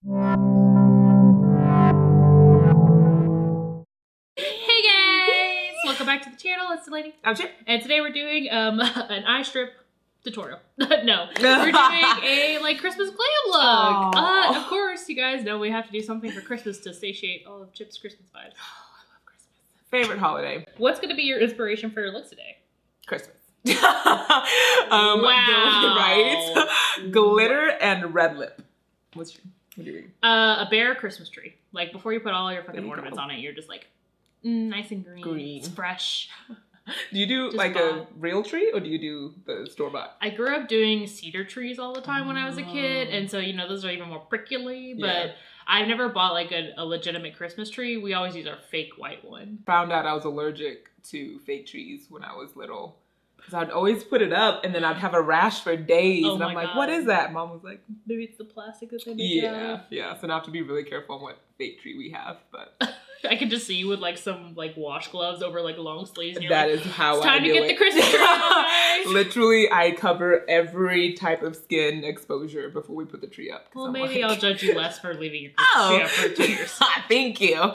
Hey guys! Welcome back to the channel. It's Delaney. I'm Chip. And today we're doing an eye strip tutorial. No, we're doing a like Christmas glam look. Of course, you guys know we have to do something for Christmas to satiate all of Chip's Christmas vibes. Oh, I love Christmas. Favorite holiday. What's going to be your inspiration for your looks today? Christmas. Wow. Right? Glitter and red lip. What do you read? A bare Christmas tree. Like before you put all your fucking ornaments go. on it, you're just like, nice and green. It's fresh. Do you do Just like a real tree or do you do the store-bought? I grew up doing cedar trees all the time when I was a kid, and so, you know, those are even more prickly, but Yeah. I've never bought like a legitimate Christmas tree. We always use our fake white one. Found out I was allergic to fake trees when I was little. Because I'd always put it up and then I'd have a rash for days. Oh and I'm my like, God. what is that? Mom was like, Maybe it's the plastic that they make it out of. yeah. So now I have to be really careful on what fake tree we have. But I can just see you with like some like wash gloves over like long sleeves. And you're that like, is how it's I time do to get it. the Christmas tree on, guys. Literally, I cover every type of skin exposure before we put the tree up. Well, I'm maybe like, I'll judge you less for leaving your Christmas tree up for 2 years. Thank you.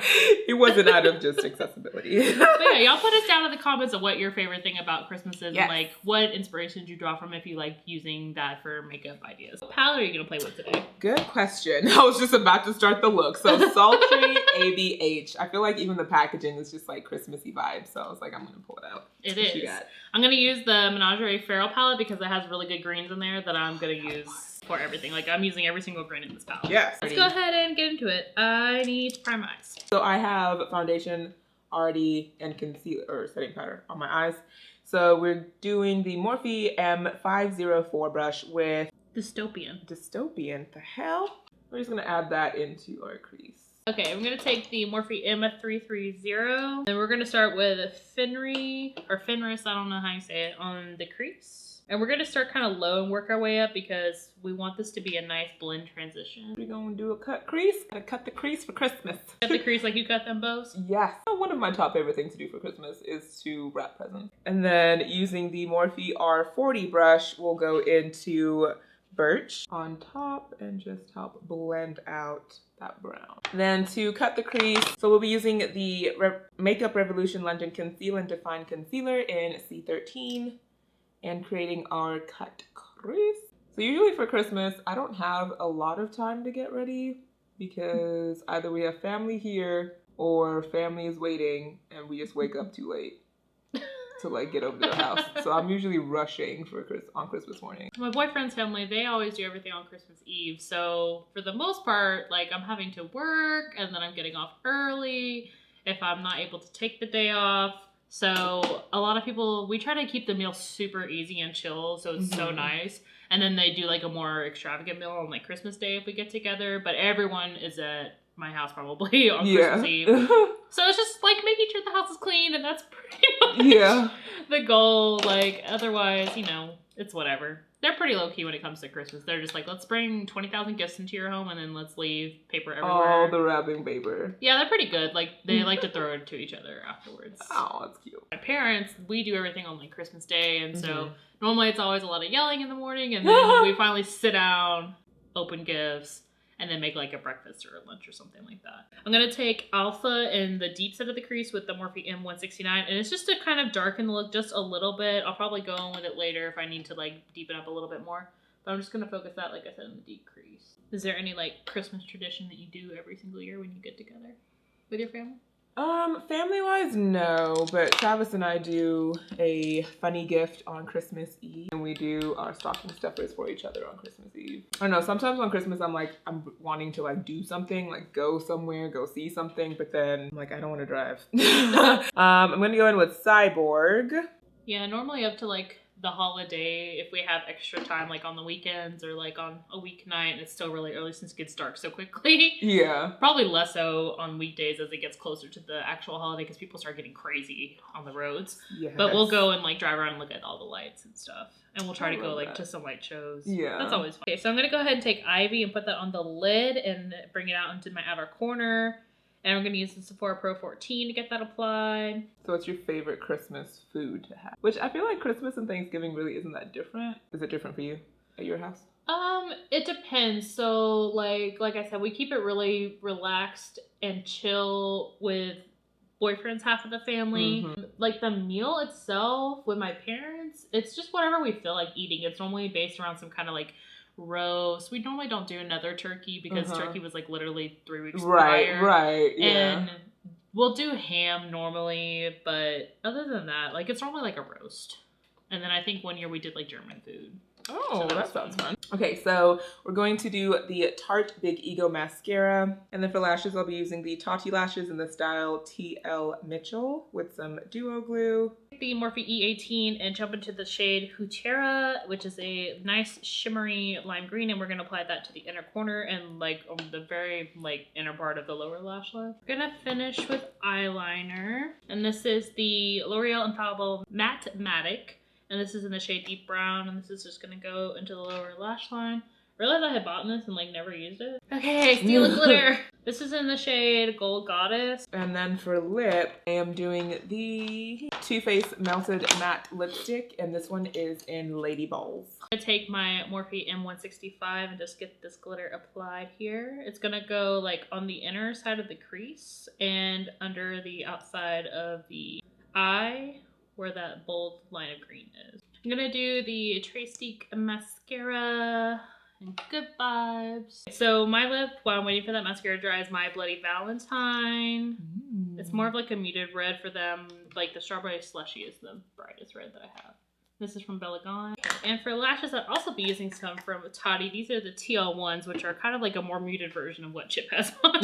It wasn't out of just accessibility. But yeah, y'all put us down in the comments of what your favorite thing about Christmas is, Yes. and like what inspirations you draw from if you like using that for makeup ideas. What palette are you gonna play with today? Good question. I was just about to start the look. So Sultry ABH. I feel like even the packaging is just like Christmassy vibes. So I was like, I'm gonna pull it out. It What you is. got? I'm gonna use the Menagerie Feral palette because it has really good greens in there that I'm gonna use for everything. Like I'm using every single green in this palette. Yes. Let's go ahead and get into it. I need to prime my eyes. So I have foundation already and concealer or setting powder on my eyes. So we're doing the Morphe M504 brush with Dystopian. Dystopian. The hell? We're just gonna add that into our crease. Okay, I'm gonna take the Morphe M330, and we're gonna start with FENRIS, I don't know how you say it, on the crease. And we're gonna start kind of low and work our way up because we want this to be a nice blend transition. We're gonna do a cut crease. Gotta cut the crease for Christmas. Cut the crease like you cut them bows? Yes. One of my top favorite things to do for Christmas is to wrap presents. And then using the Morphe R40 brush, we'll go into Birch on top and just help blend out that brown. Then to cut the crease, so we'll be using the Makeup Revolution London Conceal and Define Concealer in C13 and creating our cut crease. So usually for Christmas, I don't have a lot of time to get ready because either we have family here or family is waiting and we just wake up too late to like get over to their house. So I'm usually rushing for on Christmas morning. My boyfriend's family, they always do everything on Christmas Eve. So for the most part, like I'm having to work and then I'm getting off early if I'm not able to take the day off. So a lot of people, we try to keep the meal super easy and chill. So it's so nice. And then they do like a more extravagant meal on like Christmas Day if we get together. But everyone is at my house probably on Christmas Eve. So it's just like making sure the house is clean, and that's pretty much the goal. Like otherwise, you know, it's whatever. They're pretty low key when it comes to Christmas. They're just like, let's bring 20,000 gifts into your home and then let's leave paper everywhere. Oh, the wrapping paper. Yeah, they're pretty good. Like they like to throw it to each other afterwards. Oh, that's cute. My parents, we do everything on like Christmas Day, and so normally it's always a lot of yelling in the morning, and then we finally sit down, open gifts, and then make like a breakfast or a lunch or something like that. I'm gonna take Alpha in the deep set of the crease with the Morphe M169, and it's just to kind of darken the look just a little bit. I'll probably go in with it later if I need to like deepen up a little bit more, but I'm just gonna focus that, like I said, in the deep crease. Is there any like Christmas tradition that you do every single year when you get together with your family? Family-wise, no, but Travis and I do a funny gift on Christmas Eve, and we do our stocking stuffers for each other on Christmas Eve. I don't know, sometimes on Christmas I'm wanting to like do something, like go somewhere, go see something, but then I'm like, I don't want to drive. I'm gonna go in with CYBORD. Yeah, normally up to like the holiday, if we have extra time like on the weekends or like on a weeknight and it's still really early since it gets dark so quickly. Yeah. Probably less so on weekdays as it gets closer to the actual holiday because people start getting crazy on the roads. Yes. But we'll go and like drive around and look at all the lights and stuff. And we'll try I to go love like that. to some light shows. Yeah. That's always fun. Okay, so I'm going to go ahead and take Ivy and put that on the lid and bring it out into my outer corner. And I'm going to use the Sephora Pro 14 to get that applied. So what's your favorite Christmas food to have? Which I feel like Christmas and Thanksgiving really isn't that different. Is it different for you at your house? It depends. So like I said, we keep it really relaxed and chill with boyfriend's half of the family. Like the meal itself with my parents, it's just whatever we feel like eating. It's normally based around some kind of like roast. We normally don't do another turkey because turkey was like literally 3 weeks prior. Right, yeah. And we'll do ham normally, but other than that, like it's normally like a roast. And then I think one year we did like German food. Oh, so that sounds fun. Okay, so we're going to do the Tarte Big Ego Mascara. And then for lashes, I'll be using the Tatti lashes in the style TL Mitchell with some duo glue. The Morphe E18 and jump into the shade HUECHERA, which is a nice shimmery lime green. And we're going to apply that to the inner corner and like on the very like inner part of the lower lash line. We're going to finish with eyeliner. And this is the L'Oreal Infallible MATTE-MATIC. And this is in the shade Deep Brown, and this is just gonna go into the lower lash line. I realized I had bought this and like never used it. Okay, Stila glitter. This is in the shade Gold Goddess. And then for lip, I am doing the Too Faced Melted Matte Lipstick, and this one is in Lady Balls. I'm gonna take my Morphe M165 and just get this glitter applied here. It's gonna go like on the inner side of the crease and under the outside of the eye, where that bold line of green is. I'm gonna do the TRESTIQUE mascara and Good Vibes. So my lip, while I'm waiting for that mascara to dry, is my Bloody Valentine. It's more of like a muted red for them. Like the Strawberry Slushy is the brightest red that I have. This is from BELLEGANT. And for lashes, I'll also be using some from Tatti. These are the TL ones, which are kind of like a more muted version of what Chip has on.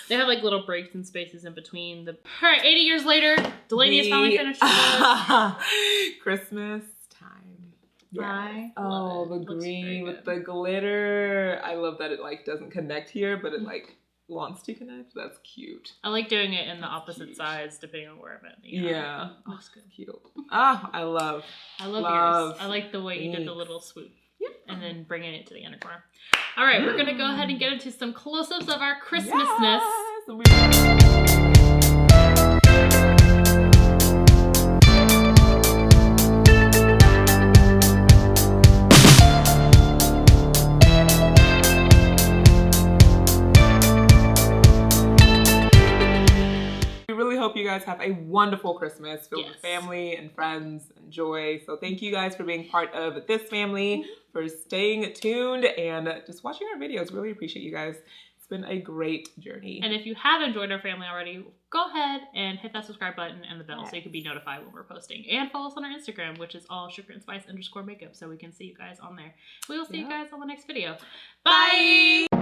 They have like little breaks and spaces in between. All right, 80 years later, Delaney has finally finished with Christmas time. Yeah. Oh, the green with the glitter. I love that it like doesn't connect here, but it like wants to connect. That's cute. I like doing it in the opposite sides depending on where I'm at. Yeah. Oh, it's good. Cute. Ah, I love yours. I like the way you did the little swoop. Yep. And then bringing it to the inner corner. All right, we're gonna go ahead and get into some close-ups of our Christmasness. Hope you guys have a wonderful Christmas filled with family and friends and joy. So thank you guys for being part of this family, for staying tuned and just watching our videos. Really appreciate you guys. It's been a great journey. And if you have enjoyed our family already, go ahead and hit that subscribe button and the bell so you can be notified when we're posting. And follow us on our Instagram, which is all sugarandspice_makeup, so we can see you guys on there. We will see you guys on the next video. Bye!